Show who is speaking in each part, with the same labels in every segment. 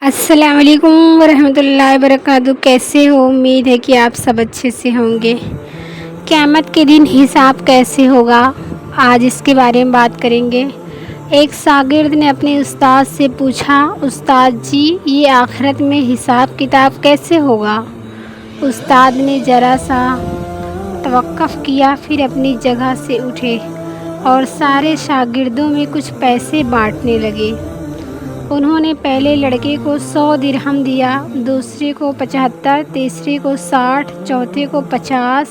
Speaker 1: السلام علیکم ورحمۃ اللہ وبرکاتہ۔ کیسے ہو؟ امید ہے کہ آپ سب اچھے سے ہوں گے۔ قیامت کے دن حساب کیسے ہوگا، آج اس کے بارے میں بات کریں گے۔ ایک شاگرد نے اپنے استاد سے پوچھا، استاد جی یہ آخرت میں حساب کتاب کیسے ہوگا؟ استاد نے ذرا سا توقف کیا، پھر اپنی جگہ سے اٹھے اور سارے شاگردوں میں کچھ پیسے بانٹنے لگے۔ انہوں نے پہلے لڑکے کو 100 درہم دیا، دوسرے کو 75، تیسرے کو 60، چوتھے کو 50،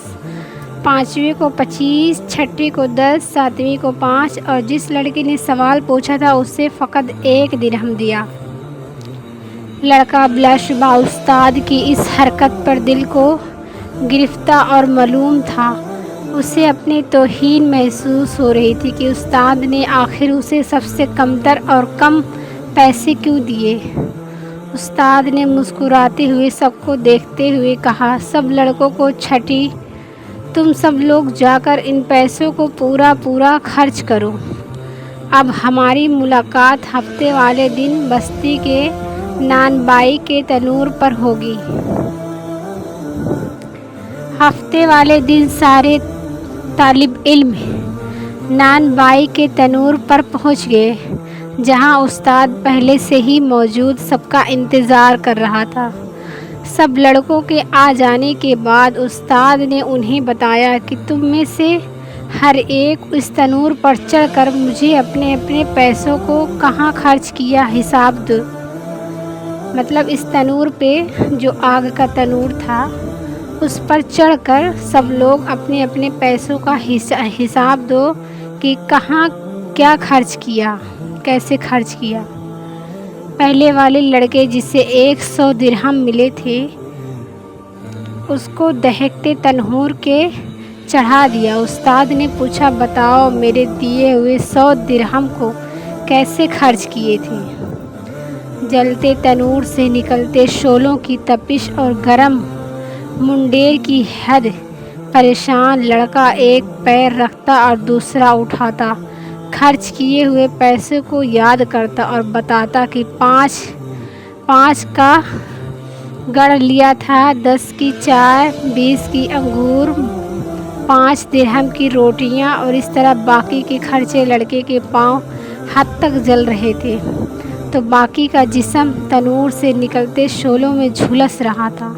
Speaker 1: پانچویں کو 25، چھٹے کو 10، ساتویں کو 5 اور جس لڑکے نے سوال پوچھا تھا اسے فقط 1 درہم دیا۔ لڑکا بلا شبہ استاد کی اس حرکت پر دل کو گرفتہ اور ملوم تھا۔ اسے اپنی توہین محسوس ہو رہی تھی کہ استاد نے آخر اسے سب سے کمتر اور کم پیسے کیوں دیے۔ استاد نے مسکراتے ہوئے سب کو دیکھتے ہوئے کہا، سب لڑکوں کو چھٹی، تم سب لوگ جا کر ان پیسوں کو پورا خرچ کرو۔ اب ہماری ملاقات ہفتے والے دن بستی کے نان بائی کے تنور پر ہوگی۔ ہفتے والے دن سارے طالب علم نان بائی کے تنور پر پہنچ گئے، جہاں استاد پہلے سے ہی موجود سب کا انتظار کر رہا تھا۔ سب لڑکوں کے آ جانے کے بعد استاد نے انہیں بتایا کہ تم میں سے ہر ایک اس تنور پر چڑھ کر مجھے اپنے اپنے پیسوں کو کہاں خرچ کیا حساب دو۔ مطلب اس تنور پہ جو آگ کا تنور تھا اس پر چڑھ کر سب لوگ اپنے اپنے پیسوں کا حساب دو کہ کہاں کیا خرچ کیا، کیسے خرچ کیا۔ پہلے والے لڑکے جسے 100 درہم ملے تھے اس کو دہکتے تنور کے چڑھا دیا۔ استاد نے پوچھا، بتاؤ میرے دیے ہوئے 100 درہم کو کیسے خرچ کیے تھے؟ جلتے تنور سے نکلتے شعلوں کی تپش اور گرم منڈیر کی حد پریشان لڑکا ایک پیر رکھتا اور دوسرا اٹھاتا، خرچ کیے ہوئے پیسے کو یاد کرتا اور بتاتا کہ 5 کا گڑ لیا تھا، 10 کی چائے، 20 کی انگور، 5 درہم کی روٹیاں اور اس طرح باقی کے خرچے۔ لڑکے کے پاؤں حد تک جل رہے تھے تو باقی کا جسم تنور سے نکلتے شعلوں میں جھلس رہا تھا،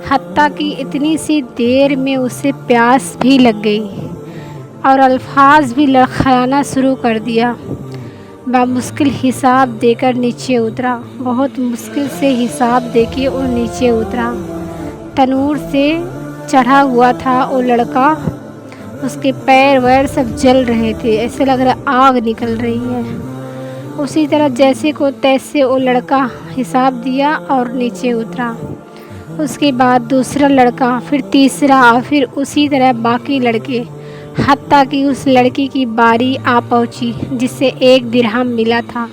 Speaker 1: حتیٰ کہ اتنی سی دیر میں اسے پیاس بھی لگ گئی اور الفاظ بھی لڑکھڑانا شروع کر دیا۔ بامشکل حساب دے کر نیچے اترا، بہت مشکل سے حساب دے کے وہ نیچے اترا۔ تنور سے چڑھا ہوا تھا وہ لڑکا، اس کے پیر ویر سب جل رہے تھے، ایسے لگ رہا آگ نکل رہی ہے۔ اسی طرح جیسے کو تیسے وہ لڑکا حساب دیا اور نیچے اترا۔ اس کے بعد دوسرا لڑکا، پھر تیسرا اور پھر اسی طرح باقی لڑکے، حتیٰ کہ اس لڑکی کی باری آ پہنچی جسے 1 درہم ملا تھا،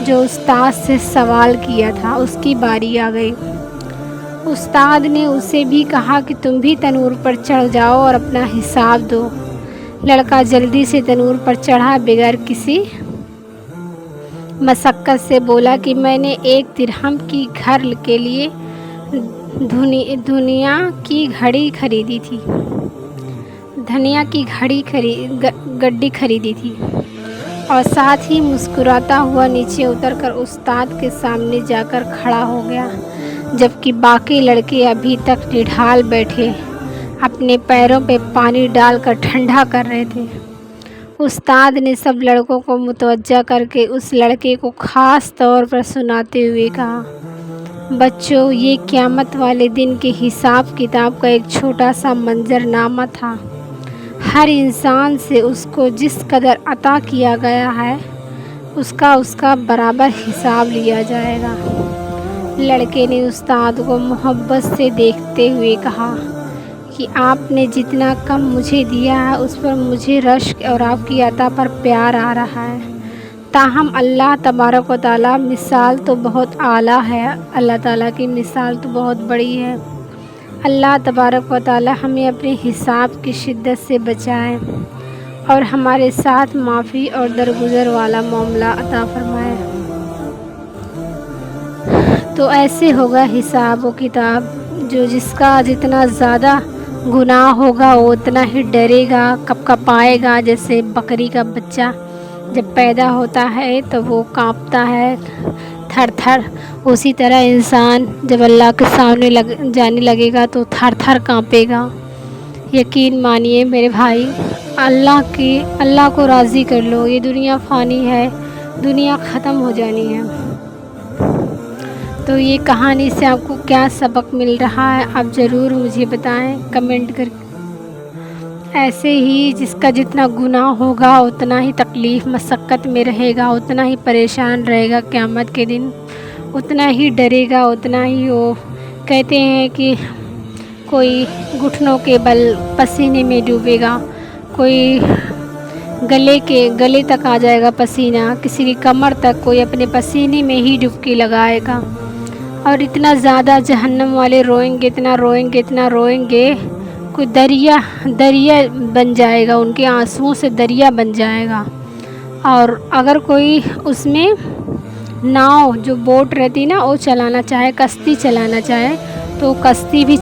Speaker 1: جو استاد سے سوال کیا تھا، اس کی باری آ گئی۔ استاد نے اسے بھی کہا کہ تم بھی تنور پر چڑھ جاؤ اور اپنا حساب دو۔ لڑکا جلدی سے تنور پر چڑھا، بغیر کسی مشقت سے بولا کہ میں نے 1 درہم کی گھر کے لیے دنیا کی گھڑی خریدی تھی، گڈی خریدی تھی، اور ساتھ ہی مسکراتا ہوا نیچے اتر کر استاد کے سامنے جا کر کھڑا ہو گیا، جبکہ باقی لڑکے ابھی تک نڈھال بیٹھے اپنے پیروں پہ پانی ڈال کر ٹھنڈا کر رہے تھے۔ استاد نے سب لڑکوں کو متوجہ کر کے اس لڑکے کو خاص طور پر سناتے ہوئے کہا، بچوں یہ قیامت والے دن کے حساب کتاب کا ایک چھوٹا سا منظر نامہ تھا۔ ہر انسان سے اس کو جس قدر عطا کیا گیا ہے اس کا برابر حساب لیا جائے گا۔ لڑکے نے استاد کو محبت سے دیکھتے ہوئے کہا کہ آپ نے جتنا کم مجھے دیا ہے اس پر مجھے رشک اور آپ کی عطا پر پیار آ رہا ہے، تاہم اللہ تبارک و تعالیٰ مثال تو بہت اعلیٰ ہے، اللہ تعالیٰ کی مثال تو بہت بڑی ہے۔ اللہ تبارک و تعالیٰ ہمیں اپنے حساب کی شدت سے بچائے اور ہمارے ساتھ معافی اور درگزر والا معاملہ عطا فرمائے۔ تو ایسے ہوگا حساب و کتاب، جو جس کا جتنا زیادہ گناہ ہوگا وہ اتنا ہی ڈرے گا، کب کب آئے گا۔ جیسے بکری کا بچہ جب پیدا ہوتا ہے تو وہ کانپتا ہے تھر تھر، اسی طرح انسان جب اللہ کے سامنے جانے لگے گا تو تھر تھر کانپے گا۔ یقین مانیے میرے بھائی، اللہ کو راضی کر لو، یہ دنیا فانی ہے، دنیا ختم ہو جانی ہے۔ تو یہ کہانی سے آپ کو کیا سبق مل رہا ہے آپ ضرور مجھے بتائیں کمنٹ کر کے۔ ایسے ہی جس کا جتنا گناہ ہوگا اتنا ہی تکلیف مشقت میں رہے گا، اتنا ہی پریشان رہے گا قیامت کے دن، اتنا ہی ڈرے گا، اتنا ہی وہ کہتے ہیں کہ کوئی گھٹنوں کے بل پسینے میں ڈوبے گا، کوئی گلے تک آ جائے گا پسینہ، کسی کی کمر تک، کوئی اپنے پسینے میں ہی ڈبکی لگائے گا۔ اور اتنا زیادہ جہنم والے روئیں گے، اتنا روئیں گے، کوئی دریا بن جائے گا، ان کے آنسوؤں سے دریا بن جائے گا۔ اور اگر کوئی اس میں ناؤ جو بوٹ رہتی نا وہ چلانا چاہے، کشتی چلانا چاہے تو کشتی بھی